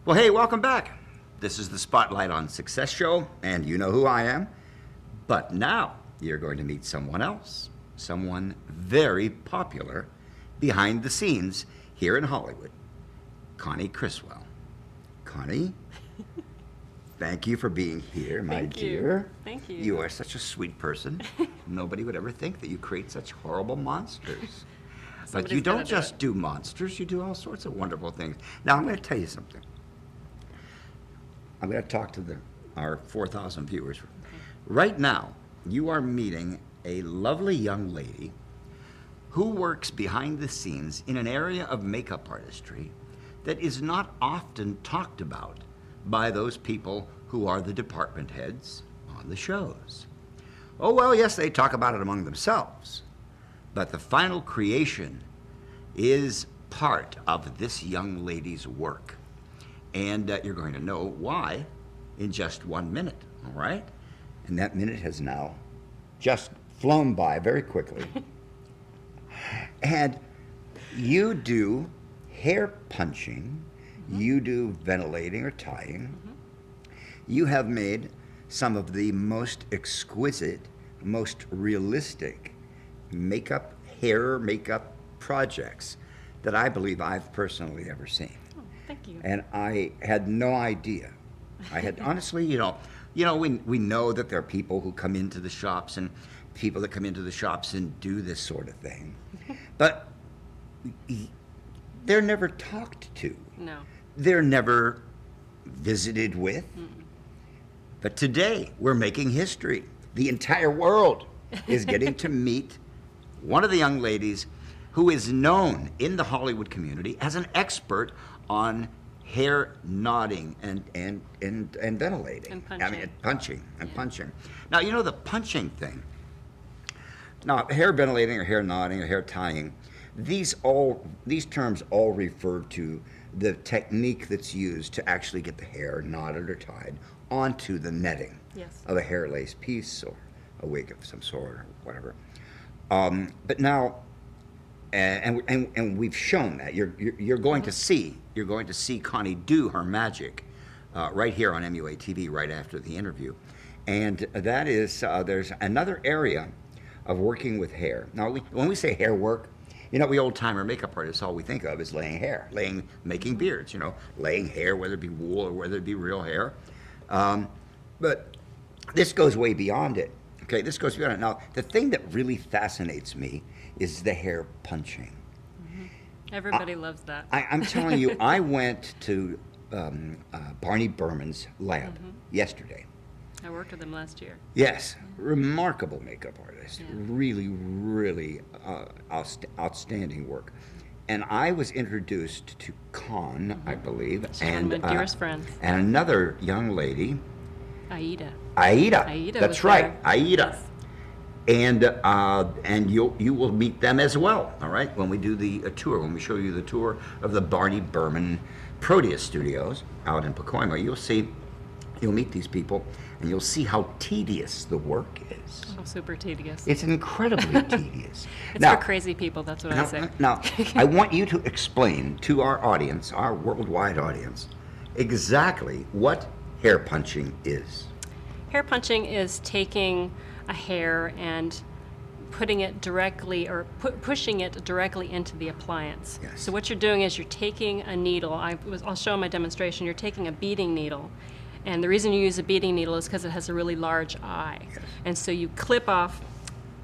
Well, hey, welcome back. This is the Spotlight on Success show, and you know who I am. But now you're going to meet someone else, someone very popular behind the scenes here in Hollywood, Connie Criswell. Connie, thank you for being here, my dear. Thank you. You are such a sweet person. Nobody would ever think that you create such horrible monsters. But you don't just do monsters, you do all sorts of wonderful things. Now, I'm going to tell you something. I'm going to talk to our 4,000 viewers. Okay. Right now, you are meeting a lovely young lady who works behind the scenes in an area of makeup artistry that is not often talked about by those people who are the department heads on the shows. Oh, well, yes, they talk about it among themselves, but the final creation is part of this young lady's work. And you're going to know why in just 1 minute, all right? And that minute has now just flown by very quickly. And you do hair punching, you do ventilating or tying. You have made some of the most exquisite, most realistic hair makeup projects that I believe I've personally ever seen. Thank you. And I had no idea. I had honestly, we know that there are people who come into the shops and people that come into the shops and do this sort of thing, but they're never talked to. No. They're never visited with. But today we're making history. The entire world is getting to meet one of the young ladies who is known in the Hollywood community as an expert on hair knotting and ventilating. And punching. I mean, punching. Now, you know the punching thing. Now, hair ventilating or hair knotting or hair tying, these terms all refer to the technique that's used to actually get the hair knotted or tied onto the netting of a hair lace piece or a wig of some sort or whatever. But now, and we've shown that you're going to see Connie do her magic right here on MUA TV right after the interview, and that is there's another area of working with hair. Now, when we say hair work, we old timer makeup artists, all we think of is making beards, laying hair, whether it be wool or whether it be real hair, but this goes way beyond it. Okay, this goes beyond it. Now, the thing that really fascinates me is the hair punching. Everybody loves that. I'm telling you, I went to Barney Berman's lab yesterday. I worked with him last year. Yes, remarkable makeup artist. Yeah. Really, really outstanding work. And I was introduced to Con, I believe, and one of my dearest friends, and another young lady, Aida. That's right, Aida. And you will meet them as well, all right, when we do the tour, when we show you the tour of the Barney Berman Proteus Studios out in Pacoima. You'll meet these people, and you'll see how tedious the work is. Oh, super tedious. It's incredibly tedious. It's for crazy people, that's what I say. Now, I want you to explain to our audience, our worldwide audience, exactly what hair punching is. Hair punching is taking a hair and putting it directly or pushing it directly into the appliance. Yes. So what you're doing is you're taking a needle. I'll show in my demonstration. You're taking a beading needle, and the reason you use a beading needle is because it has a really large eye. Yes. And so you clip off.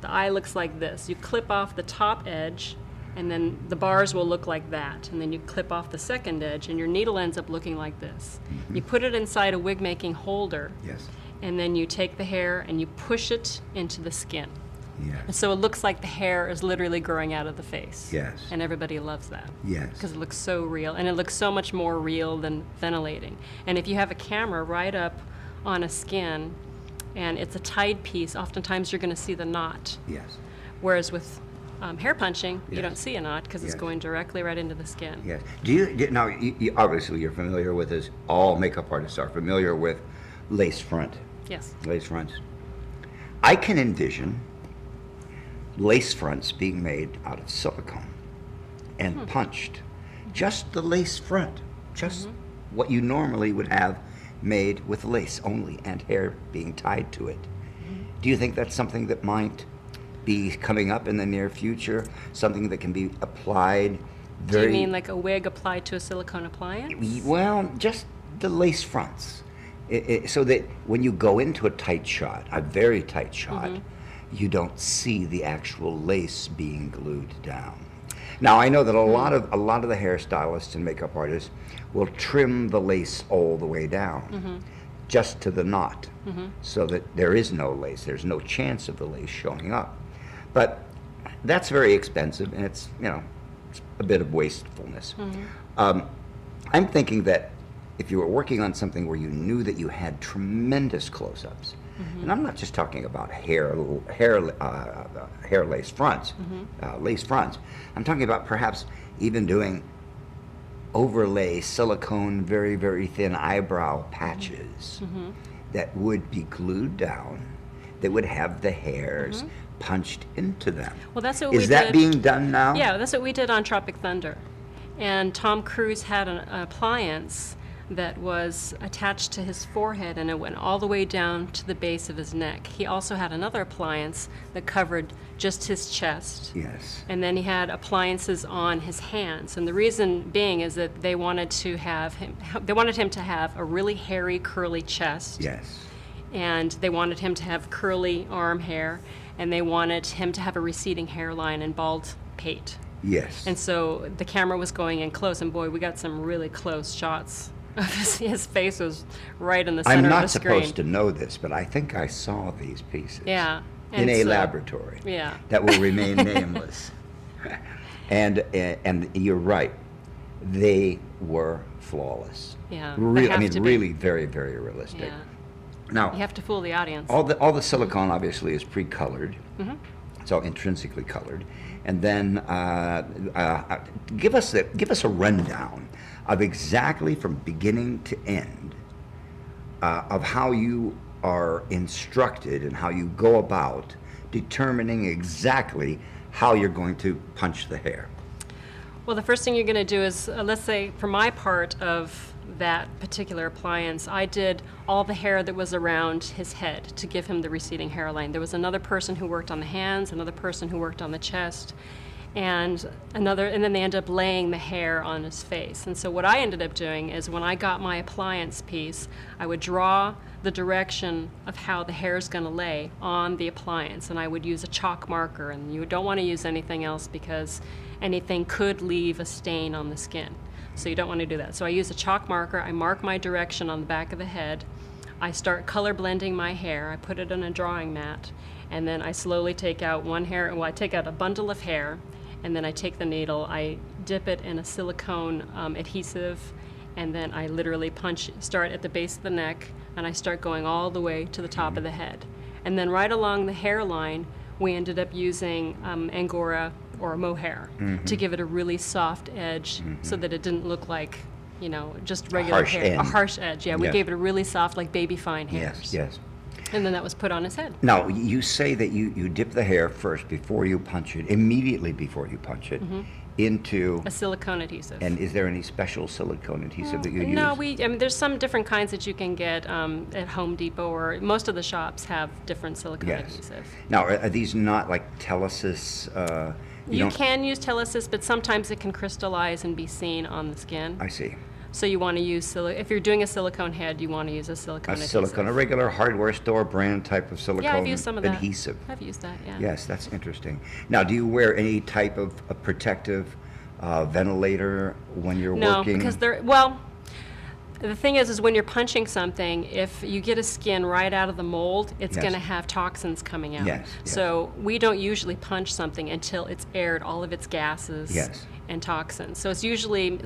The eye looks like this. You clip off the top edge, and then the bars will look like that. And then you clip off the second edge, and your needle ends up looking like this. You put it inside a wig-making holder. Yes. And then you take the hair and you push it into the skin. Yes. And so it looks like the hair is literally growing out of the face. Yes. And everybody loves that. Yes. Because it looks so real, and it looks so much more real than ventilating. And if you have a camera right up on a skin and it's a tied piece, oftentimes you're going to see the knot. Yes. Whereas with hair punching, you Yes. don't see a knot because it's going directly right into the skin. Yes. Now, obviously you're familiar with this, all makeup artists are familiar with lace front. Yes. Lace fronts. I can envision lace fronts being made out of silicone and punched. Just the lace front, just what you normally would have made with lace only and hair being tied to it. Do you think that's something that might be coming up in the near future? Something that can be applied Do you mean like a wig applied to a silicone appliance? Well, just the lace fronts. So that when you go into a tight shot, a very tight shot, you don't see the actual lace being glued down. Now, I know that a lot of the hairstylists and makeup artists will trim the lace all the way down, just to the knot, so that there is no lace. There's no chance of the lace showing up. But that's very expensive, and it's, you know, it's a bit of wastefulness. I'm thinking that if you were working on something where you knew that you had tremendous close-ups, and I'm not just talking about hair lace fronts, lace fronts. I'm talking about perhaps even doing overlay silicone, very, very thin eyebrow patches that would be glued down, that would have the hairs punched into them. Well, that's what we did. Is that being done now? Yeah, that's what we did on Tropic Thunder. And Tom Cruise had an appliance that was attached to his forehead, and it went all the way down to the base of his neck. He also had another appliance that covered just his chest. Yes. And then he had appliances on his hands. And the reason being is that they wanted to have him, they wanted him to have a really hairy, curly chest. Yes. And they wanted him to have curly arm hair, and they wanted him to have a receding hairline and bald pate. Yes. And so the camera was going in close, and boy, we got some really close shots. His face was right in the center I'm of not the screen. supposed to know this, but I think I saw these pieces. Yeah. In a laboratory. Yeah. That will remain nameless. And you're right. They were flawless. Yeah. Really, they I mean, have to be. really very, very realistic. Yeah. Now, You have to fool the audience. all the silicone obviously is pre-colored. It's all intrinsically colored. And then give us a rundown of exactly from beginning to end of how you are instructed and how you go about determining exactly how you're going to punch the hair. Well, the first thing you're going to do is, let's say, for my part of that particular appliance, I did all the hair that was around his head to give him the receding hairline. There was another person who worked on the hands, another person who worked on the chest, and then they ended up laying the hair on his face. And so what I ended up doing is when I got my appliance piece, I would draw the direction of how the hair is going to lay on the appliance, and I would use a chalk marker, and you don't want to use anything else because anything could leave a stain on the skin. So you don't want to do that. So I use a chalk marker, I mark my direction on the back of the head, I start color blending my hair, I put it on a drawing mat, and then I slowly take out I take out a bundle of hair, and then I take the needle, I dip it in a silicone adhesive, and then I literally start at the base of the neck, and I start going all the way to the top of the head. And then right along the hairline, we ended up using Angora or mohair to give it a really soft edge so that it didn't look like, just regular hair. A harsh edge, yeah. We gave it a really soft, like baby fine hairs. Yes. And then that was put on his head. Now, you say that you dip the hair first before you punch it, immediately before you punch it, into a silicone adhesive. And is there any special silicone adhesive that you use? No, there's some different kinds that you can get at Home Depot, or most of the shops have different silicone adhesive. Now, are these not like Telesis? You can use Telesis, but sometimes it can crystallize and be seen on the skin. I see. So you want to use if you're doing a silicone head, you want to use a silicone adhesive. A regular hardware store brand type of silicone I've used some of that. adhesive. I've used that, yeah. Yes, that's interesting. Now, do you wear any type of a protective ventilator when you're working? No, because the thing is when you're punching something, if you get a skin right out of the mold, it's going to have toxins coming out. Yes. So we don't usually punch something until it's aired all of its gases and toxins. So it's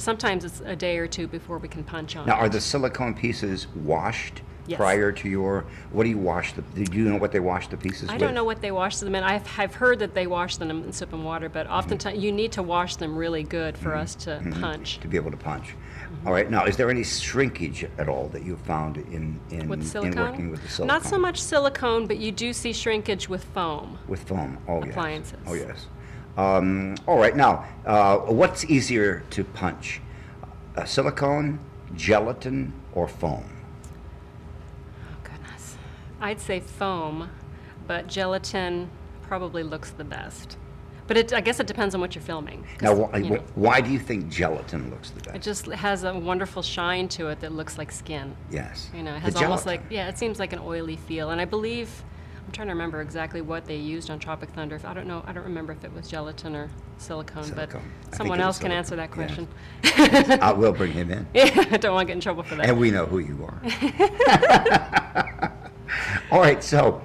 sometimes it's a day or two before we can punch on it. Now, are the silicone pieces washed prior to what do you wash do you know what they wash the pieces with? I don't know what they wash them in. I've heard that they wash them in soap and water, but oftentimes you need to wash them really good for us to punch. To be able to punch. All right. Now, is there any shrinkage at all that you've found in working with the silicone? Not so much silicone, but you do see shrinkage with foam. With foam, appliances. Oh, yes. All right. Now, what's easier to punch, silicone gelatin or foam? Oh, goodness. I'd say foam, but gelatin probably looks the best. But I guess it depends on what you're filming. Now, why do you think gelatin looks the It best? just has a wonderful shine to it that looks like skin. Yes. You know, it The has almost gelatin. like, yeah, it seems like an oily feel. And I believe, I'm trying to remember exactly what they used on Tropic Thunder. I don't know, I don't remember if it was gelatin or silicone, Silicone. I but think someone it was else can answer silicone, that yes. question. I will bring him in. Yeah, I don't want to get in trouble for that. And we know who you are. All right, so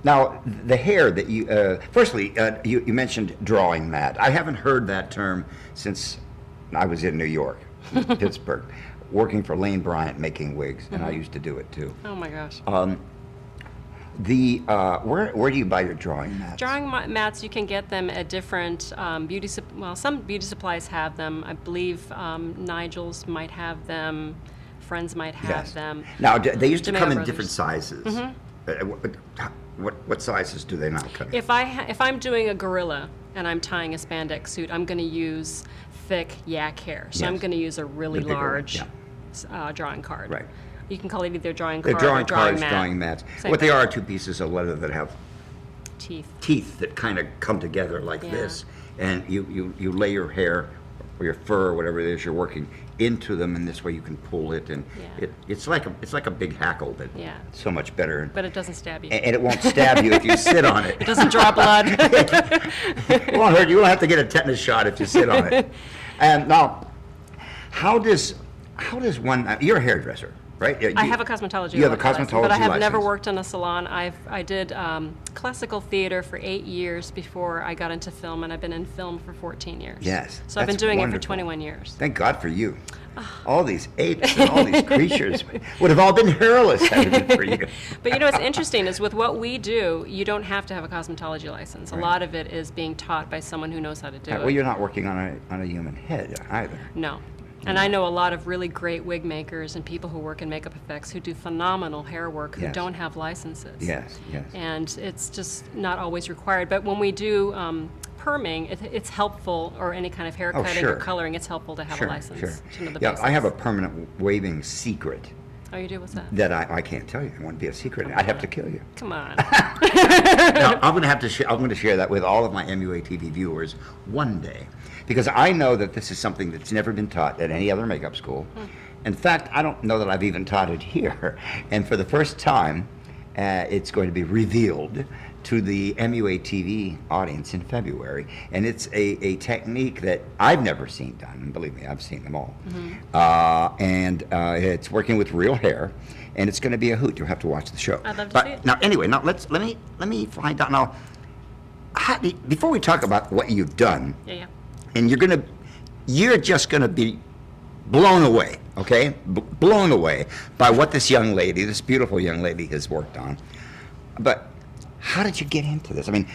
now the hair that you, firstly, you mentioned drawing mat. I haven't heard that term since I was in New York, Pittsburgh, working for Lane Bryant making wigs, and I used to do it too. Oh my gosh. Where do you buy your drawing mats? Drawing mats, you can get them at different some beauty supplies have them. I believe Nigel's might have them, Friends might have Yes. them. Now, they used to DeMeo come in Brothers. different sizes. What sizes do they not come in? If I'm doing a gorilla and I'm tying a spandex suit, I'm going to use thick yak hair. So I'm Yes. going to use a really The bigger one, large yeah. drawing card. Right. You can call it either drawing They're card drawing or drawing cards, mat. drawing mats. Same What they thing. are two pieces of leather that have Teeth. teeth that kind of come together like Yeah. this, and you lay your hair or your fur or whatever it is you're working into them, and this way you can pull it, and Yeah. it's like a big hackle, but Yeah. so much better. But it doesn't stab you. And it won't stab you if you sit on it. It doesn't draw blood. It won't hurt you. You won't have to get a tetanus shot if you sit on it. And now, how does one? You're a hairdresser, right? I have a cosmetology. You have a license, cosmetology but I have never license. worked in a salon. I did classical theater for 8 years before I got into film, and I've been in film for 14 years. Yes, So I've been that's doing it wonderful. for 21 years. Thank God for you. All these apes and all these creatures would have all been hairless had it been for you. But you know what's interesting is with what we do, you don't have to have a cosmetology license. A lot of it is being taught by someone who knows how to do Well, it. you're not working on a human head either. No. And I know a lot of really great wig makers and people who work in makeup effects who do phenomenal hair work who Yes. don't have licenses. Yes, yes. And it's just not always required. But when we do perming, it's helpful, or any kind of hair cutting sure. or coloring, it's helpful to have a license. Sure. To know the Yeah, basics. I have a permanent waving secret Oh, you do? What's that? that I can't tell you. It won't be a secret. I'd have to kill you. Come on. Now, I'm going to have to. I'm going to share that with all of my MUA TV viewers one day, because I know that this is something that's never been taught at any other makeup school. In fact, I don't know that I've even taught it here. And for the first time, it's going to be revealed to the MUA TV audience in February, and it's a technique that I've never seen done. And believe me, I've seen them all. And it's working with real hair, and it's going to be a hoot. You'll have to watch the show. I'd love to But see it. now, anyway, now let me find out now. Before we talk about what you've done, Yeah. and you're just gonna be blown away, okay? Blown away by what this young lady, this beautiful young lady, has worked on. But how did you get into this? I mean,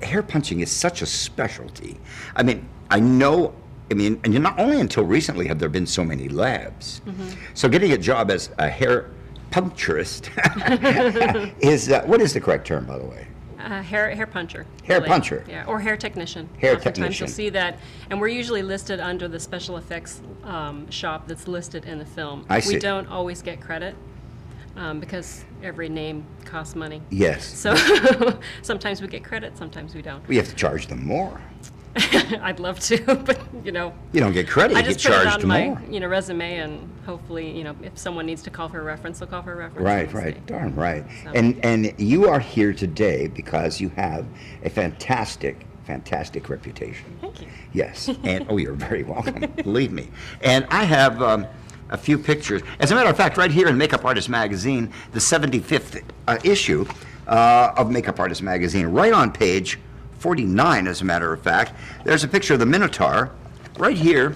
hair punching is such a specialty. I mean, and you're not only until recently have there been so many labs. So getting a job as a hair puncturist is, what is the correct term, by the way? Hair puncher. Hair really. puncher. Yeah, or hair technician. Hair Oftentimes technician. you'll see that, and we're usually listed under the special effects shop that's listed in the film. I see. We don't always get credit because every name costs money. Yes. So sometimes we get credit, sometimes we don't. We have to charge them more. I'd love to, but You don't get credit, I you get just put it charged on more. my resume, and hopefully, if someone needs to call for a reference, they'll call for a reference. Right, and we'll right, see. darn right. So- And you are here today because you have a fantastic reputation. Thank you. Yes, and you're very welcome, believe me. And I have a few pictures. As a matter of fact, right here in Makeup Artist Magazine, the 75th issue of Makeup Artist Magazine, right on page 49, as a matter of fact, there's a picture of the Minotaur right here,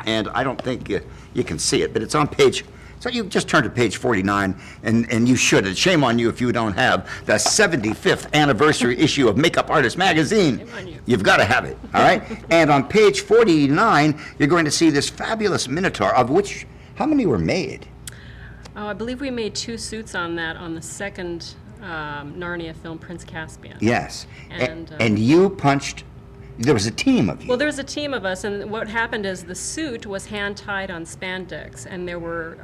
and I don't think you can see it, but it's on page. So you just turn to page 49, and you should. And shame on you if you don't have the 75th anniversary issue of Makeup Artist Magazine. Shame on you. You've got to have it, all right? And on page 49, you're going to see this fabulous Minotaur, of which, how many were made? Oh, I believe we made 2 suits on that on the second Narnia film, Prince Caspian. Yes. And, And you punched There was a team of you. Well, there was a team of us, and what happened is the suit was hand-tied on spandex, and there were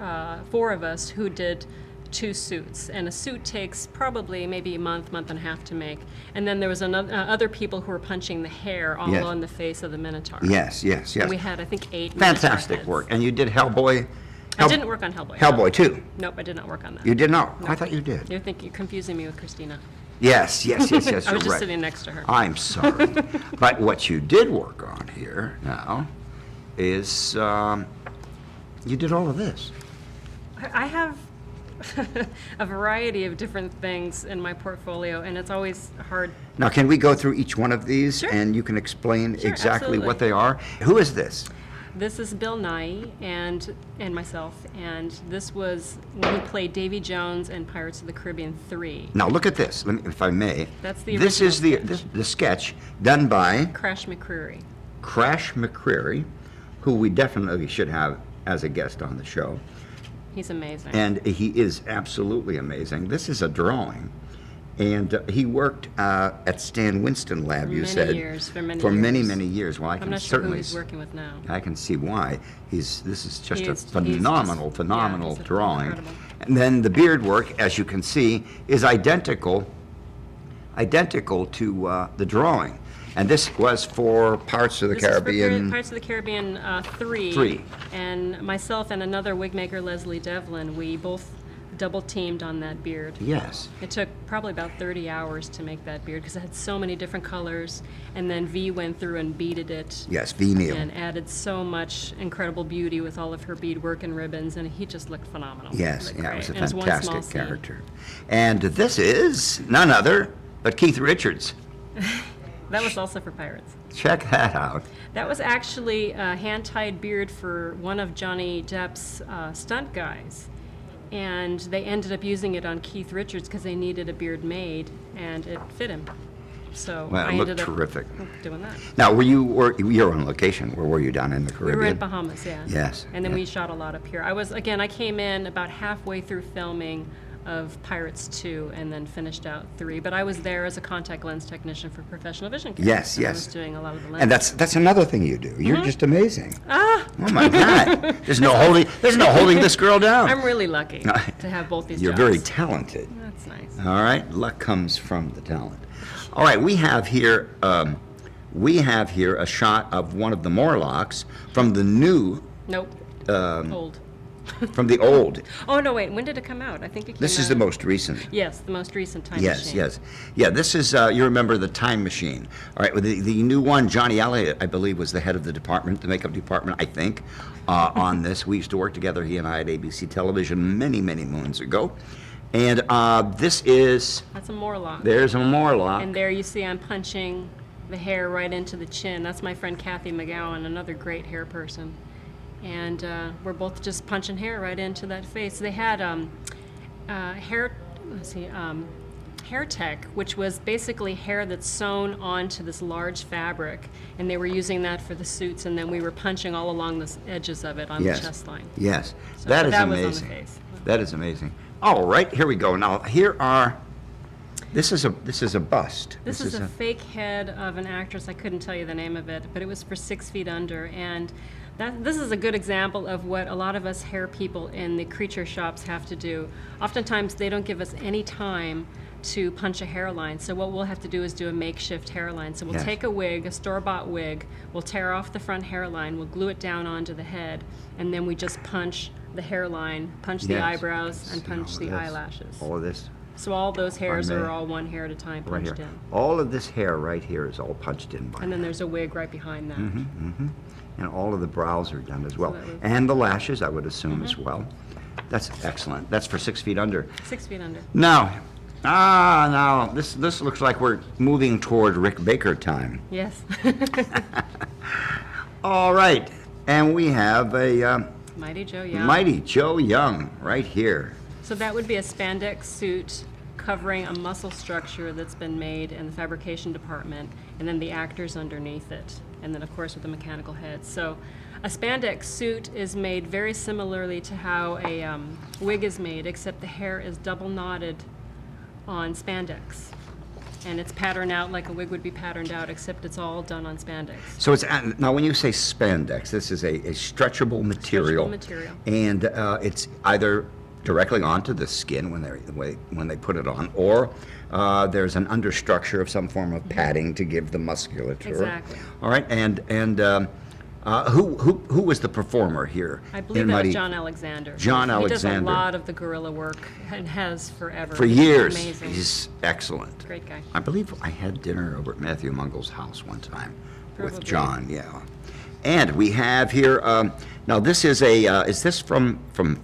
4 of us who did 2 suits. And a suit takes probably maybe a month and a half to make. And then there was other people who were punching the hair all Yes. on the face of the Minotaur. Yes, yes, yes. And we had, I think, 8 Minotaur Fantastic heads. work. And you did Hellboy? I didn't work on Hellboy. Hellboy, too? Nope, I did not work on that. You did not? I thought you did. You're confusing me with Christina. Yes, yes, yes, yes, I you're was just right. sitting next to her. I'm sorry. But what you did work on here now is you did all of this. I have a variety of different things in my portfolio, and it's always hard. Now, can we go through each one of these Sure. and you can explain Sure, exactly what absolutely. they are? Who is this? This is Bill Nye and myself, and this was when he played Davy Jones in Pirates of the Caribbean 3. Now, look at this, if I may. That's the This is the, original the sketch done by Crash McCreary. Crash McCreary, who we definitely should have as a guest on the show. He's amazing. And he is absolutely amazing. This is a drawing. And he worked at Stan Winston Lab, you many said. years, for many many, years. many years. Well, I I'm can not sure who certainly he's working with now. I can see why. This is just a He's phenomenal, just- phenomenal yeah, he's drawing. incredible. And then the beard work, as you can see, is identical to the drawing. And this was for Pirates of the This is for Caribbean. Pirates of the Caribbean 3. 3. And myself and another wig maker, Leslie Devlin, we both double teamed on that beard. Yes. It took probably about 30 hours to make that beard because it had so many different colors. And then V went through and beaded it. Yes, V. Neal. And added so much incredible beauty with all of her beadwork and ribbons, and he just looked phenomenal. Yes, Looked yeah, it great. was a And one small fantastic scene. character. And this is none other but Keith Richards. That was also for Pirates. Check that out. That was actually a hand-tied beard for one of Johnny Depp's stunt guys. And they ended up using it on Keith Richards because they needed a beard made, and it fit him. So Well, I it looked ended up terrific. doing that. Now, you're on location. Where were you, down in the We Caribbean? were in Bahamas, yeah. Yes, And then yeah. we shot a lot up here. I came in about halfway through filming of Pirates 2 and then finished out 3. But I was there as a contact lens technician for Professional Vision Care. Yes, and I yes. was doing a lot of the lens. And that's another thing you do. You're just amazing. Ah! Oh my God! There's no holding this girl down. I'm really lucky to have both these You're jobs. very talented. That's nice. All right, luck comes from the talent. All right, we have here a shot of one of the Morlocks from the new, Nope. Um, Old. from the old. Oh, no, wait. When did it come out? I think it came This is out- the most recent. Yes, the most recent Time Yes, Machine. yes. Yeah, this is, you remember the Time Machine. All right, well, the new one, Johnny Elliott, I believe, was the head of the department, the makeup department, I think, on this. We used to work together, he and I, at ABC Television many, many moons ago. And this is, That's a Morlock. there's a Morlock. And there you see I'm punching the hair right into the chin. That's my friend Kathy McGowan, another great hair person. And we're both just punching hair right into that face. They had hair tech, which was basically hair that's sewn onto this large fabric, and they were using that for the suits, and then we were punching all along the edges of it on Yes. the chest line. Yes, So that is that was on the amazing. face. That is amazing. All right, here we go. Now, this is a bust. This is a fake head of an actress. I couldn't tell you the name of it, but it was for 6 Feet Under. And this is a good example of what a lot of us hair people in the creature shops have to do. Oftentimes, they don't give us any time to punch a hairline. So what we'll have to do is do a makeshift hairline. So we'll Yes. take a wig, a store-bought wig, we'll tear off the front hairline, we'll glue it down onto the head, and then we just punch the hairline, punch the Yes. eyebrows, and See punch all the of this. eyelashes. All of this So all those hairs may. are all one hair at a time right punched here. in. All of this hair right here is all punched in by And then there's a wig right behind that. and all of the brows are done as well. that was- And the lashes, I would assume, as well. That's excellent. That's for 6 Feet Under. 6 Feet Under. Now, this looks like we're moving toward Rick Baker time. Yes. All right, and we have a Mighty Joe Young. Mighty Joe Young right here. So that would be a spandex suit covering a muscle structure that's been made in the fabrication department, and then the actors underneath it, and then of course with the mechanical heads. So a spandex suit is made very similarly to how a wig is made, except the hair is double knotted on spandex. and it's patterned out like a wig would be patterned out, except it's all done on spandex. So it's now when you say spandex, this is a stretchable material. Stretchable material. And it's either directly onto the skin when they put it on, or there's an understructure of some form of padding to give the musculature. Exactly. All right, and who was the performer here? I believe that was John Alexander. John He does a Alexander. lot of the gorilla work and has forever. For He's years. Amazing. He's excellent. Great guy. I believe I had dinner over at Matthew Mungle's house one time with Probably. John. Yeah. And we have here. Now this is is this from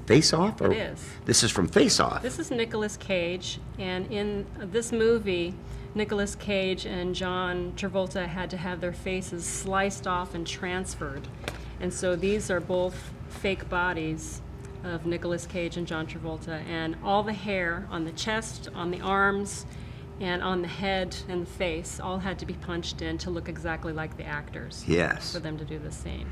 Face Off? Or It is. This is from Face Off. This is Nicolas Cage, and in this movie, Nicolas Cage and John Travolta had to have their faces sliced off and transferred. And so these are both fake bodies of Nicolas Cage and John Travolta, and all the hair on the chest, on the arms, and on the head and the face all had to be punched in to look exactly like the actors. Yes. For them to do the scene.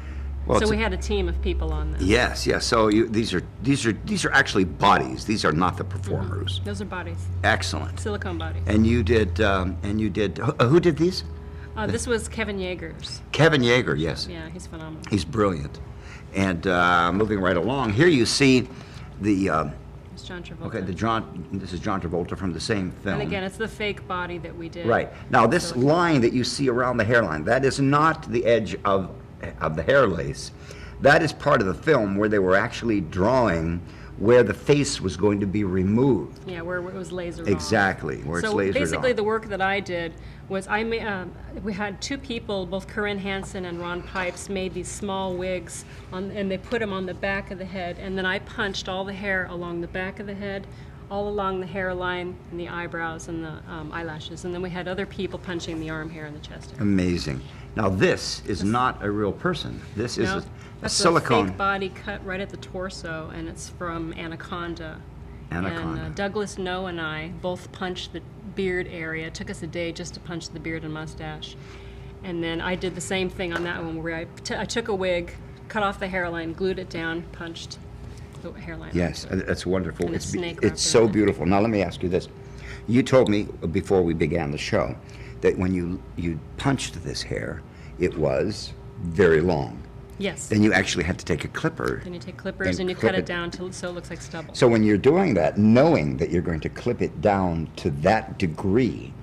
Well, so it's we had a team of people on this. Yes, yes. So these are actually bodies. These are not the performers. Those are bodies, Excellent. silicone bodies. And you did. Who did these? This was Kevin Yeager's. Kevin Yeager. Yes. Yeah, he's phenomenal. He's brilliant. And moving right along, here you see the. It's John Travolta. Okay, this is John Travolta from the same film. And again, it's the fake body that we did. Right. Now, this So- line that you see around the hairline, that is not the edge of the hair lace. That is part of the film where they were actually drawing where the face was going to be removed. Yeah, where it was lasered Exactly, where it's so lasered basically, on. the work that I did was we had two people, both Corinne Hansen and Ron Pipes, made these small wigs, and they put them on the back of the head, and then I punched all the hair along the back of the head, all along the hairline and the eyebrows and the eyelashes, and then we had other people punching the arm hair and the chest hair. Amazing. Now, this is not a real person. This is No, a that's silicone. a fake body cut right at the torso, and it's from Anaconda. Anaconda. And Douglas No and I both punched the beard area. It took us a day just to punch the beard and mustache. And then I did the same thing on that one where I took a wig, cut off the hairline, glued it down, punched the hairline. Yes, that's wonderful. And a It's snake it's wrapped so around it. beautiful. Now, let me ask you this. You told me before we began the show that when you punched this hair, it was very long. Yes. Then you actually had to take a clipper. Then you take clippers and and you clip cut it it. down so it looks like stubble. So when you're doing that, knowing that you're going to clip it down to that degree,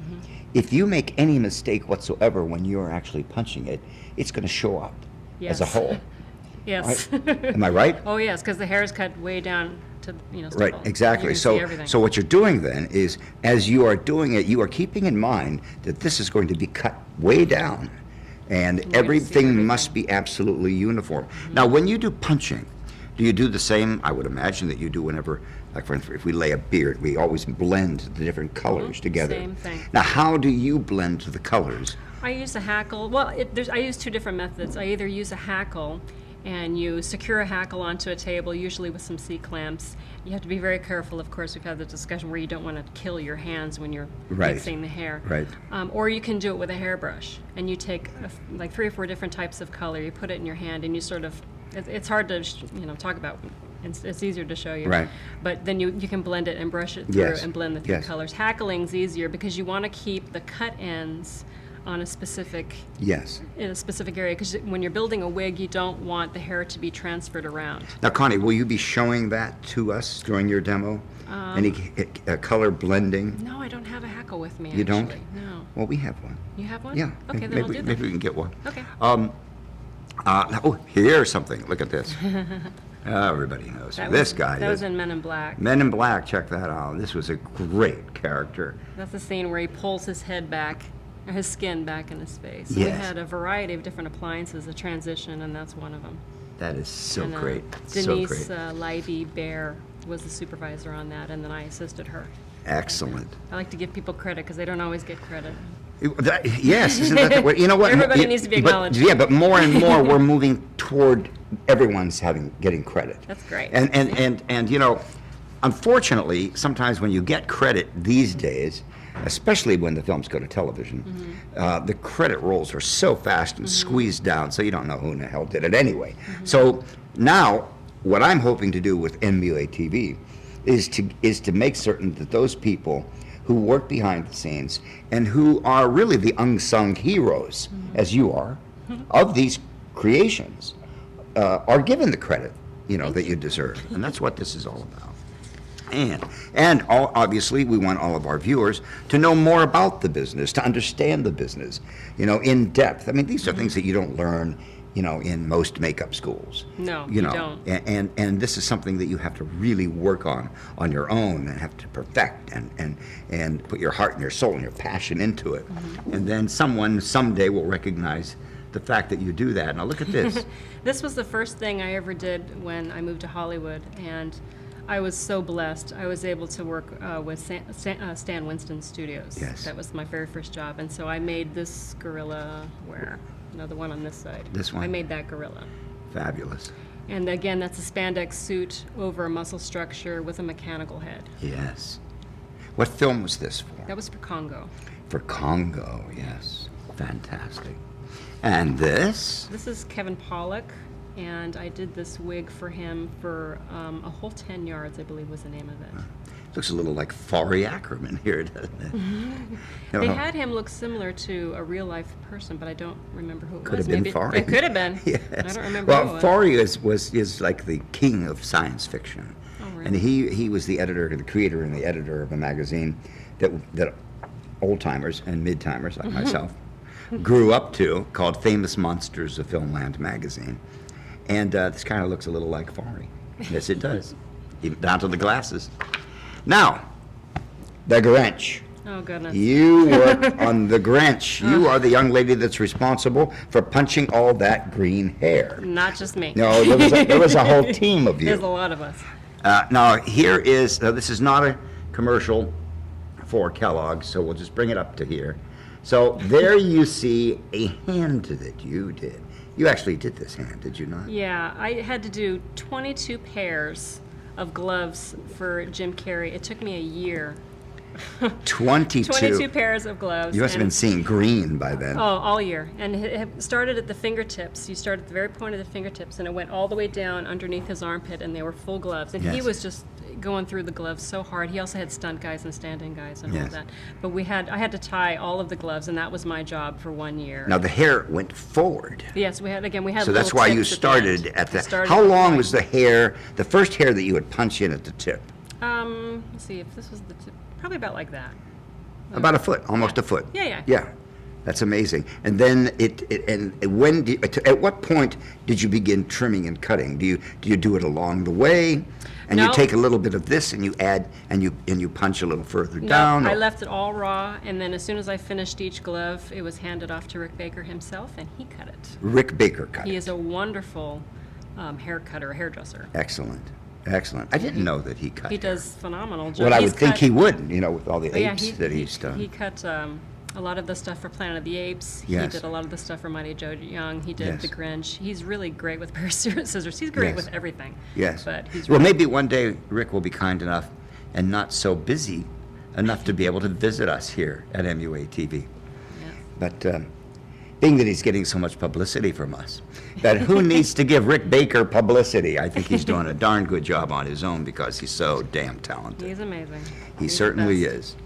if you make any mistake whatsoever when you're actually punching it, it's going to show up as a Yes. whole. Yes. Right? Am I right? Oh, yes, because the hair is cut way down to, stubble. Right, exactly. You can So, see everything. so what you're doing then is, as you are doing it, you are keeping in mind that this is going to be cut way down, and see everything everything. must be absolutely uniform. Now, when you do punching, do you do the same? I would imagine that you do whenever, like for instance, if we lay a beard, we always blend the different colors together. same thing. Now, how do you blend the colors? I use a hackle. Well, I use two different methods. I either use a hackle, and you secure a hackle onto a table, usually with some C-clamps. You have to be very careful, of course. We've had the discussion where you don't want to kill your hands when you're Right. fixing the hair. Right. Or you can do it with a hairbrush, and you take like 3 or 4 different types of color. You put it in your hand, and you sort of. It's hard to talk about. It's easier to show you. Right. But then you can blend it and brush it through Yes. and blend the 3 Yes. colors. Hackling's easier because you want to keep the cut ends on a specific Yes. in a specific area, because when you're building a wig, you don't want the hair to be transferred around. Now, Connie, will you be showing that to us during your demo? Any color blending? No, I don't have a hackle with me. You don't? actually. No. Well, we have one. You have one? Yeah. Okay, then maybe, I'll do that. maybe we can get one. Okay. Oh, here's something. Look at this. Everybody knows That who this was- guy That is. was in Men in Black. Men in Black, check that out. This was a great character. That's the scene where he pulls his head back, or his skin back in his face. We Yes. had a variety of different appliances, a transition, and that's one of them. That is so And, great. So Denise great. Livy Bear was the supervisor on that, and then I assisted her. Excellent. I like to give people credit because they don't always get credit. Yes, isn't that the way? You know what? Everybody needs to be acknowledged. Yeah, but more and more we're moving toward everyone's getting credit. That's great. And unfortunately, sometimes when you get credit these days, especially when the films go to television, the credit rolls are so fast and squeezed down, so you don't know who in the hell did it anyway. So now, what I'm hoping to do with NBUA TV is to make certain that those people who work behind the scenes and who are really the unsung heroes, as you are, of these creations, are given the credit, that you deserve. And that's what this is all about. Obviously, we want all of our viewers to know more about the business, to understand the business, in depth. I mean, these are things that you don't learn, in most makeup schools. No, you don't. And this is something that you have to really work on your own and have to perfect and put your heart and your soul and your passion into it. And then someone someday will recognize the fact that you do that. Now look at this. This was the first thing I ever did when I moved to Hollywood, and I was so blessed. I was able to work with Stan Winston Studios. Yes. That was my very first job. And so I made this gorilla where? No, the one on this side. This one? I made that gorilla. Fabulous. And again, that's a spandex suit over a muscle structure with a mechanical head. Yes. What film was this for? That was for Congo. For Congo, yes. Fantastic. And this? This is Kevin Pollak. And I did this wig for him for a whole 10 yards, I believe was the name of it. Looks a little like Fari Ackerman here, doesn't it? They had him look similar to a real-life person, but I don't remember who it Could was. have been Fari. It could have been. Yes. I don't remember Well, who it Fari is like the king of science fiction. Oh, really? And he was the editor, the creator and the editor of a magazine that old-timers and mid-timers like myself grew up to, called Famous Monsters of Filmland magazine. And this kind of looks a little like Fari. Yes, it does. Even down to the glasses. Now, the Grinch. Oh, goodness. You work on the Grinch. You are the young lady that's responsible for punching all that green hair. Not just me. No, there was a whole team of you. There's a lot of us. Now, this is not a commercial for Kellogg's, so we'll just bring it up to here. So there you see a hand that you did. You actually did this hand, did you not? Yeah, I had to do 22 pairs of gloves for Jim Carrey. It took me a year. 22. 22 pairs of gloves. You must have been seeing green by then. Oh, all year. And it started at the fingertips. You started at the very point of the fingertips, and it went all the way down underneath his armpit, and they were full gloves. And he Yes. was just going through the gloves so hard. He also had stunt guys and stand-in guys and all Yes. that. But I had to tie all of the gloves, and that was my job for 1 year. Now the hair went forward. Yes, we had So that's why you started at the. How long was the hair, the first hair that you would punch in at the tip? Let's see if this was the tip. Probably about like that. About a foot, almost a foot. Yeah. Yeah, that's amazing. And then at what point did you begin trimming and cutting? Do you do it along the way, and No. you take a little bit of this and you add and you punch a little further down? No, I or- left it all raw, and then as soon as I finished each glove, it was handed off to Rick Baker himself, and he cut it. Rick Baker cut. He it. is a wonderful hair cutter, hairdresser. Excellent. I didn't know that he cut. He hair. does phenomenal job. Well, I He's would think cut- he would, with all the Oh, yeah, apes that he's done. He cut a lot of the stuff for Planet of the Apes. Yes. He did a lot of the stuff for Mighty Joe Young. He did Yes. The Grinch. He's really great with a pair of scissors. He's great Yes. with everything. Yes. But he's Well, really- maybe one day Rick will be kind enough and not so busy enough to be able to visit us here at MUA TV. Yes. But being that he's getting so much publicity from us, that who needs to give Rick Baker publicity? I think he's doing a darn good job on his own because he's so damn talented. He's amazing. He He's the certainly best. is.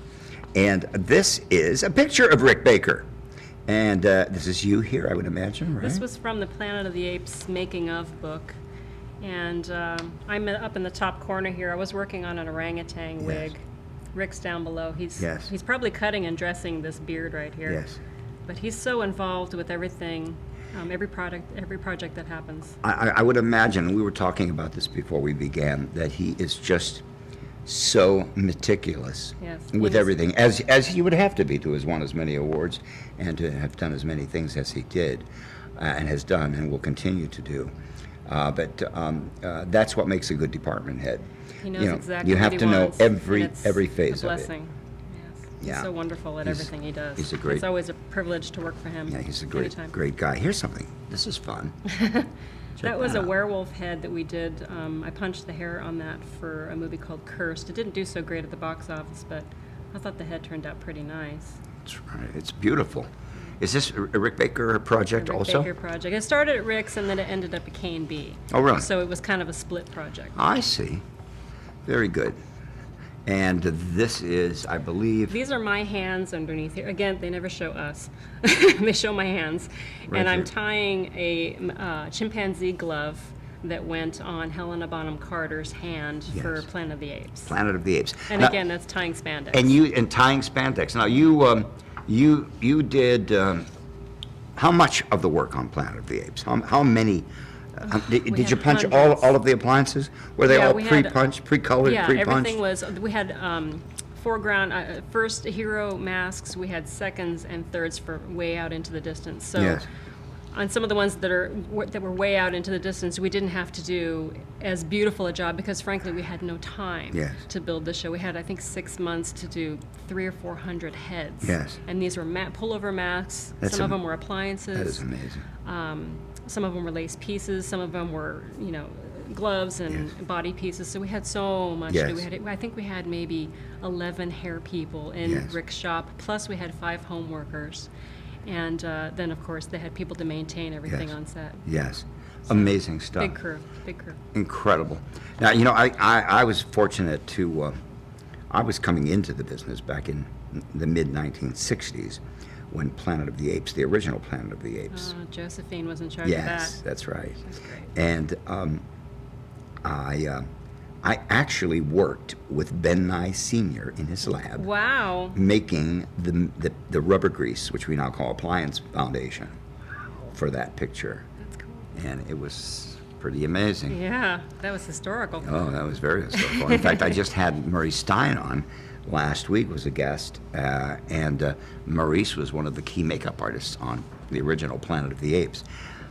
And this is a picture of Rick Baker. And this is you here, I would imagine, right? This was from the Planet of the Apes making of book. And I'm up in the top corner here. I was working on an orangutan wig. Rick's down below. He's probably cutting and dressing this beard right here. Yes. But he's so involved with everything, every project that happens. I would imagine, we were talking about this before we began, that he is just so meticulous Yes, with he is. everything, as he would have to be to have won as many awards and to have done as many things as he did and has done and will continue to do. But that's what makes a good department head. He knows exactly you what have he to know wants, and every it's phase a of it. blessing. Yes. Yeah. He's so wonderful at He's- everything he does. he's a great- It's always a privilege to work for him. Yeah, he's a anytime. great guy. Here's something. This is fun. That was a out. werewolf head that we did. I punched the hair on that for a movie called Cursed. It didn't do so great at the box office, but I thought the head turned out pretty nice. That's right. It's beautiful. Is this a Rick Baker project The Rick also? Baker project. It started at Rick's and then it ended up at K&B. Oh, really? So it was kind of a split project. I see. Very good. And this is, I believe, These are my hands underneath here. Again, they never show us. They show my hands. Right And I'm here. tying a chimpanzee glove that went on Helena Bonham Carter's hand for Yes. Planet of the Apes. Planet of the Apes. And Now- again, that's tying spandex. and tying spandex. Now you did how much of the work on Planet of the Apes? How many? Did had you punch hundreds. all of the appliances? Were they Yeah, all we had- pre-punched, pre-colored, Yeah, pre-punched? everything was. We had foreground, first hero masks. We had seconds and thirds for way out into the distance. So Yes. on some of the ones that were way out into the distance, we didn't have to do as beautiful a job because frankly we had no time Yes. to build the show. We had I think 6 months to do 300 or 400 heads. Yes. And these were pullover masks. That's some of am- them were appliances. That is amazing. Some of them were lace pieces. Some of them were, gloves and Yes. body pieces. So we had so much. Yes. To do. I think we had maybe 11 hair people in Yes. Rick's shop. Plus we had 5 home workers, and then of course they had people to maintain everything Yes. on set. Yes. Amazing stuff. Big crew, big crew. Incredible. Now, I was fortunate to, I was coming into the business back in the mid-1960s when Planet of the Apes, the original Planet of the Apes. Josephine was in charge Yes, of that. that's right. That's great. And I actually worked with Ben Nye Sr. in his lab, Wow. making the rubber grease, which we now call appliance foundation, for that picture. That's cool. And it was pretty amazing. Yeah, that was historical. Oh, that was very historical. In fact, I just had Maurice Stein on last week, was a guest, and Maurice was one of the key makeup artists on the original Planet of the Apes.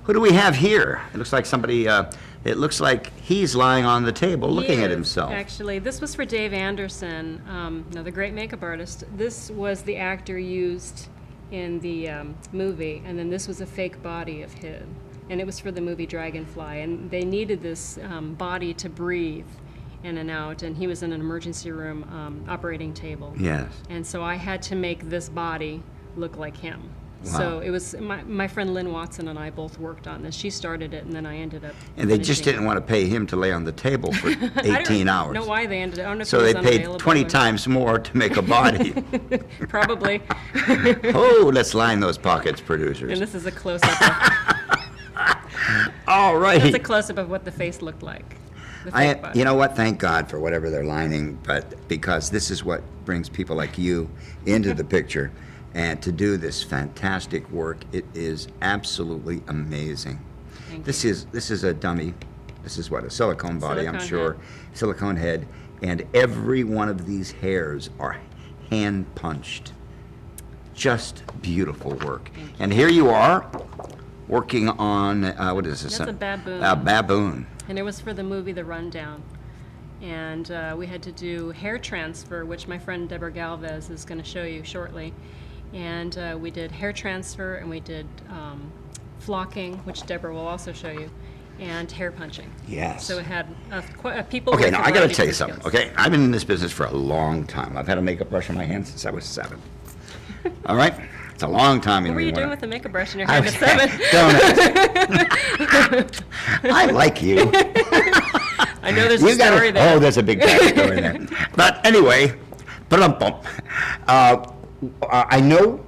Who do we have here? It looks like somebody, it looks like he's lying on the table looking He at is, himself. Actually, this was for Dave Anderson, another great makeup artist. This was the actor used in the movie, and then this was a fake body of his. And it was for the movie Dragonfly, and they needed this body to breathe in and out, and he was in an emergency room operating table. Yes. And so I had to make this body look like him. Wow. So it was, my friend Lynn Watson and I both worked on this. She started it, and then I ended up And they just finishing didn't want to pay him to lay on the table for it. I 18 don't hours. know why they ended up. I don't know if So he was they paid unavailable 20 or- times more to make a body. Probably. Oh, let's line those pockets, producers. And this is a close-up. Of, All right. that's a close-up of what the face looked like. The fake body. You know what? Thank God for whatever they're lining, but because this is what brings people like you into the picture, and to do this fantastic work, it is absolutely amazing. Thank This is a dummy. This is what, a silicone body, I'm Silicone sure, head. silicone head, and every one of these hairs are hand punched. Just beautiful work. And here you are, working on what is this? That's a baboon. A baboon. And it was for the movie The Rundown. And we had to do hair transfer, which my friend Deborah Galvez is going to show you shortly. And we did hair transfer, and we did flocking, which Deborah will also show you, and hair punching. Yes. So it had people. Okay, with now a I got to variety tell you of something. skills. Okay, I've been in this business for a long time. I've had a makeup brush in my hand since I was 7. All right, it's a long time. What in were me you when doing I- with the makeup brush in your I hand at 7? Don't ask. I like you. I know there's You a gotta- story there. Oh, there's a big backstory there. But anyway, I know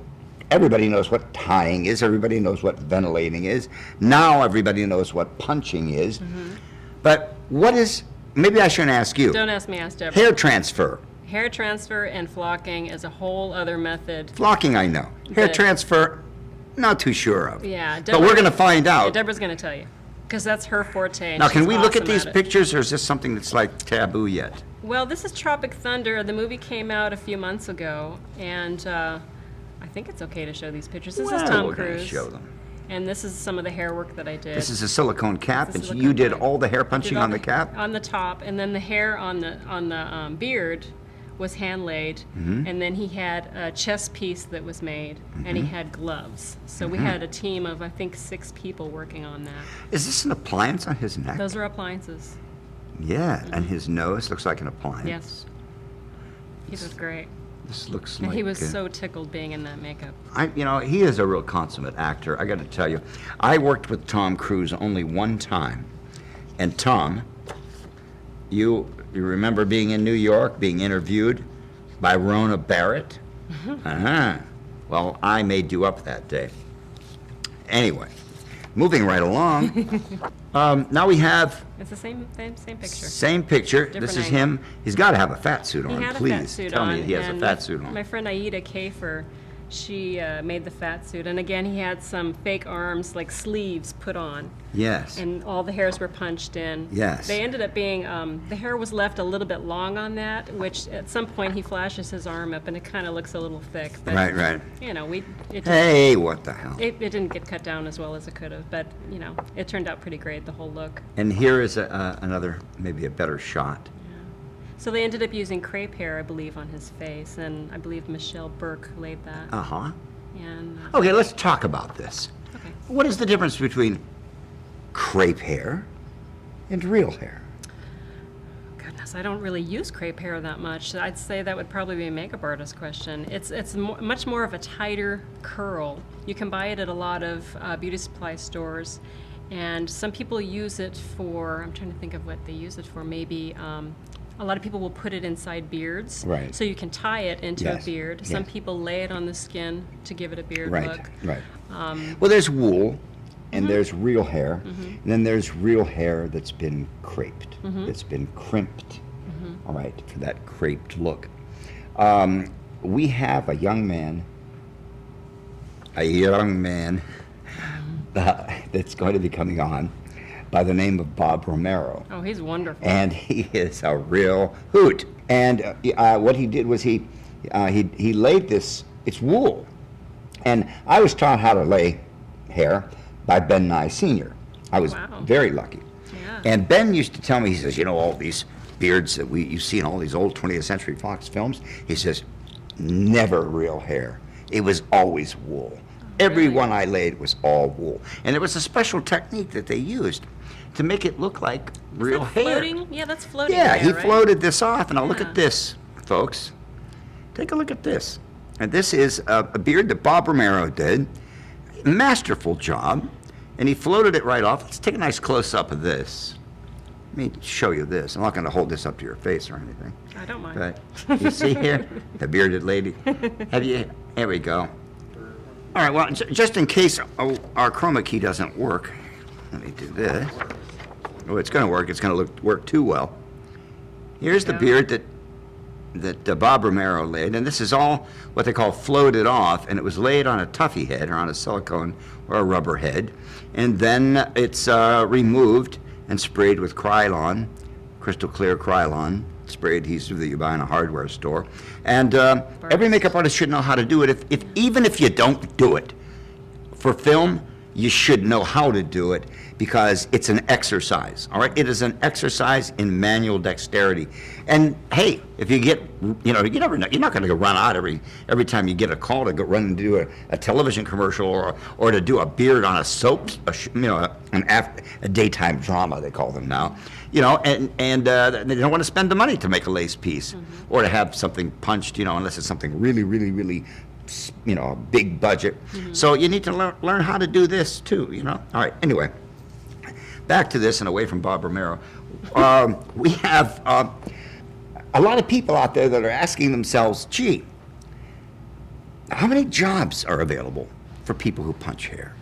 everybody knows what tying is. Everybody knows what ventilating is. Now everybody knows what punching is. Mm-hmm. But what is? Maybe I shouldn't ask you. Don't ask me, ask Deborah. Hair transfer. Hair transfer and flocking is a whole other method. Flocking, I know. Hair But- transfer, not too sure of. Yeah, But we're going to find Yeah, out. Deborah's going to tell you, because that's her forte. And Now, can she's we look at awesome these it. pictures, or is this something that's like taboo yet? Well, this is Tropic Thunder. The movie came out a few months ago, and I think it's okay to show these pictures. This is Tom we're gonna Cruise. show them. And this is some of the hair work that I did. This is a silicone cap, This and is a you did silicone all the hair Did punching all on the cap? On the top, and then the hair on the beard was hand laid, Mm-hmm. and then he had a chest piece that was made, and he had gloves. So we had a team of, I think, 6 people working on that. Is this an appliance on his neck? Those are appliances. Yeah, and his nose looks like an appliance. Yes. He was great. This looks And like... he was so tickled being in that makeup. he is a real consummate actor. I got to tell you, I worked with Tom Cruise only one time, and Tom you remember being in New York, being interviewed by Rona Barrett? Uh-huh. Well, I made you up that day. Anyway, moving right along. Now we have It's the same picture. same picture. Different This is angle. him. He's got to have a fat suit He on. had a Please fat suit tell on. me he has a and fat suit on. My friend Aida Kafer, she made the fat suit, and again he had some fake arms, like sleeves, put on, Yes. and all the hairs were punched in. Yes. They ended up being the hair was left a little bit long on that, which at some point he flashes his arm up, and it kind of looks a little thick. But, Right. You know, it just, Hey, what the hell? it didn't get cut down as well as it could have, but you know, it turned out pretty great, the whole look. And here is another, maybe a better shot. So they ended up using crepe hair, I believe, on his face, and I believe Michelle Burke laid that. Uh-huh. And Okay, let's talk about this. okay. What is the difference between crepe hair and real hair? Goodness, I don't really use crepe hair that much. I'd say that would probably be a makeup artist question. It's much more of a tighter curl. You can buy it at a lot of beauty supply stores, and some people use it for, I'm trying to think of what they use it for, maybe a lot of people will put it inside beards. Right. So you can tie it into Yes, a beard. Some yes. people lay it on the skin to give it a beard look. Right. Well, there's wool, and there's real hair, and then there's real hair that's been creped, that's been crimped, all right, for that creped look. We have a young man that's going to be coming on by the name of Bob Romero. Oh, he's wonderful. And he is a real hoot. And what he did was he laid this, it's wool. And I was taught how to lay hair by Ben Nye Sr. I was Wow. very lucky. Yeah. And Ben used to tell me, he says, you know, all these beards that you see in all these old 20th Century Fox films, he says, never real hair. It was always wool. Every really? one I laid was all wool. And it was a special technique that they used to make it look like real hair. Floating? Yeah, that's floating Yeah, hair, he right? floated this off. And now look Yeah. at this, folks. Take a look at this. And this is a beard that Bob Romero did. Masterful job. And he floated it right off. Let's take a nice close-up of this. Let me show you this. I'm not going to hold this up to your face or anything. I don't mind. But you see here, the bearded lady. Have you? Here we go. All right. Well, just in case our chroma key doesn't work, let me do this. Oh, it's going to work. It's going to work too well. Here's the Yeah. beard that Bob Romero laid, and this is all what they call floated off, and it was laid on a tuffy head or on a silicone or a rubber head, and then it's removed and sprayed with Krylon, crystal clear Krylon, spray adhesive that you buy in a hardware store. And every makeup artist should know how to do it. Even if you don't do it for film, you should know how to do it because it's an exercise. All right, it is an exercise in manual dexterity. And hey, if you get, you never know. You're not going to run out every time you get a call to go run and do a television commercial or to do a beard on a soap, a daytime drama they call them now. And they don't want to spend the money to make a lace piece or to have something punched, unless it's something really, really, really, a big budget. So you need to learn how to do this too, All right, anyway, back to this and away from Bob Romero. We have a lot of people out there that are asking themselves, gee, how many jobs are available for people who punch hair?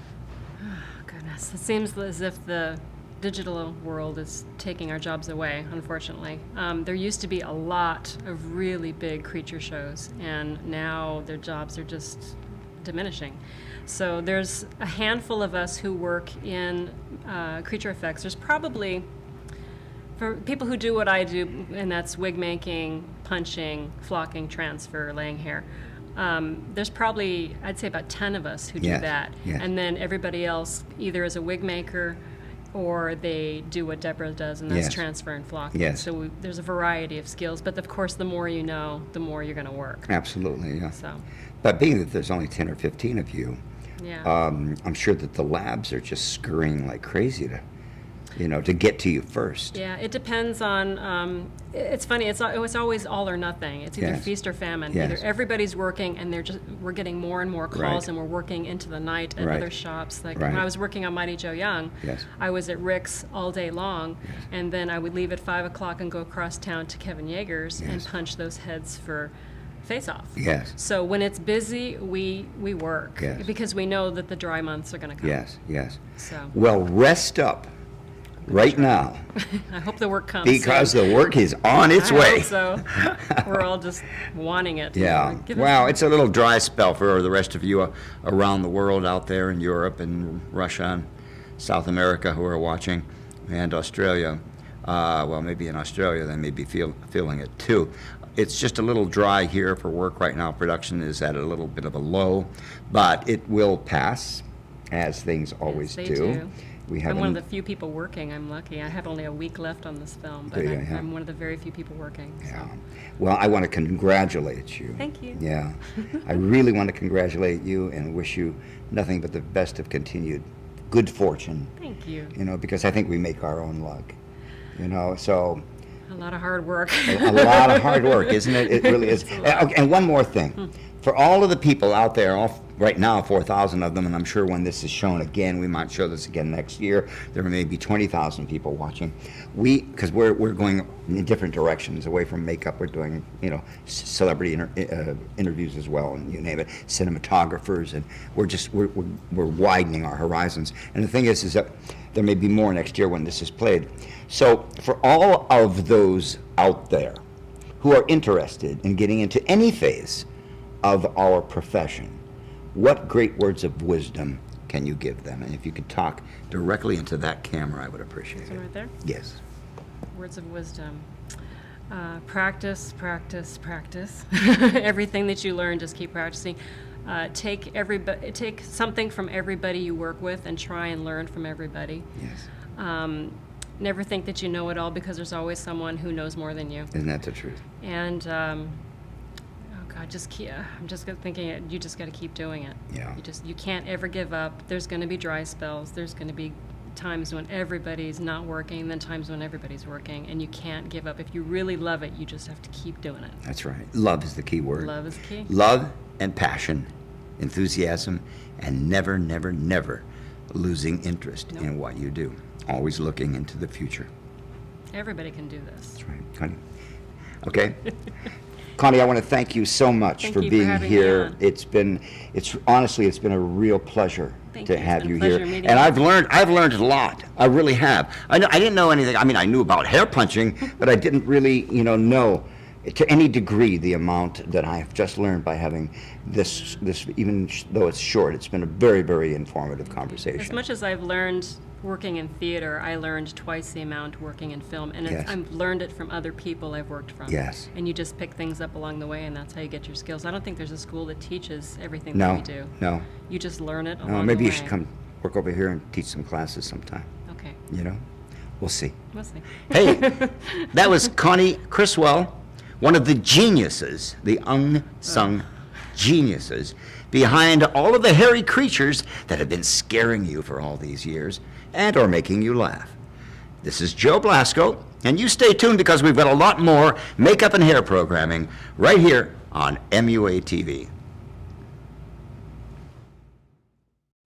Goodness, it seems as if the digital world is taking our jobs away, unfortunately. There used to be a lot of really big creature shows, and now their jobs are just diminishing. So there's a handful of us who work in creature effects. There's probably, for people who do what I do, and that's wig making, punching, flocking, transfer, laying hair, there's probably, I'd say about 10 of us who do Yes, that. yes. And then everybody else either is a wig maker or they do what Deborah does, and that's Yes. transfer and flocking. Yes. So there's a variety of skills, but of course, the more you know, the more you're going to work. Absolutely, yeah. So, But being that there's only 10 or 15 of you, yeah. I'm sure that the labs are just scurrying like crazy to you know, to get to you first. Yeah, it depends on. It's funny. It's always all or nothing. It's either Yes. feast or famine. Yes. Either everybody's working and we're getting more and more calls, Right. and we're working into the night at Right. other shops. Like Right. when I was working on Mighty Joe Young, Yes. I was at Rick's all day long, Yes. and then I would leave at 5 o'clock and go across town to Kevin Yeager's and Yes. punch those heads for face-off. Yes. So when it's busy, we work Yes. because we know that the dry months are going to come. Yes, yes. So Well, rest up right now, I hope the work comes because soon. the work is on its I way. hope so. We're all just wanting it. Yeah. Give us- Well, it's a little dry spell for the rest of you around the world out there in Europe and Russia and South America who are watching, and Australia. Well, maybe in Australia they may be feeling it too. It's just a little dry here for work right now. Production is at a little bit of a low, but it will pass, as things always they do. do. We have I'm one of the few people working. I'm lucky. I have only a week left on this film, but Do you? Yeah. I'm one of the very few people working. So. Yeah. Well, I want to congratulate you. Thank you. Yeah. I really want to congratulate you and wish you nothing but the best of continued good fortune, Thank you. you know, because I think we make our own luck, you know, so A lot of hard work. a lot of hard work, isn't it? It really is. And one more thing. For all of the people out there, right now, 4,000 of them, and I'm sure when this is shown again, we might show this again next year, there may be 20,000 people watching. Because we're going in different directions, away from makeup, we're doing, you know, celebrity interviews as well, and you name it, cinematographers, and we're widening our horizons. And the thing is that there may be more next year when this is played. So for all of those out there who are interested in getting into any phase of our profession, what great words of wisdom can you give them? And if you could talk directly into that camera, I would appreciate So it. right there. Yes. Words of wisdom. Practice, practice, practice. Everything that you learn, just keep practicing. Take something from everybody you work with and try and learn from everybody. Yes. Never think that you know it all, because there's always someone who knows more than you. Isn't that the truth? And oh God, I'm just thinking you just got to keep doing it. Yeah. You can't ever give up. There's going to be dry spells. There's going to be times when everybody's not working, and then times when everybody's working, and you can't give up. If you really love it, you just have to keep doing it. That's right. Love is the key word. Love is key. Love and passion, enthusiasm, and never, never, never losing interest Nope. in what you do. Always looking into the future. Everybody can do this. That's right, Connie. Okay. Connie, I want to thank you so much Thank for you for being having me here. on. Honestly, it's been a real pleasure Thank to you. It's have been a you pleasure here. meeting And you. I've learned a lot. I really have. I didn't know anything. I mean, I knew about hair punching, but I didn't really, know to any degree the amount that I have just learned by having this even though it's short. It's been a very, very informative conversation. As much as I've learned working in theater, I learned twice the amount working in film, and Yes. I've learned it from other people I've worked from. Yes. And you just pick things up along the way, and that's how you get your skills. I don't think there's a school that teaches everything that No, we do. no. You just learn it along No, the maybe way. you should come work over here and teach some classes sometime. Okay, We'll see. we'll see. Hey, that was Connie Criswell, one of the geniuses, the unsung geniuses behind all of the hairy creatures that have been scaring you for all these years and are making you laugh. This is Joe Blasco, and you stay tuned because we've got a lot more makeup and hair programming right here on MUA TV.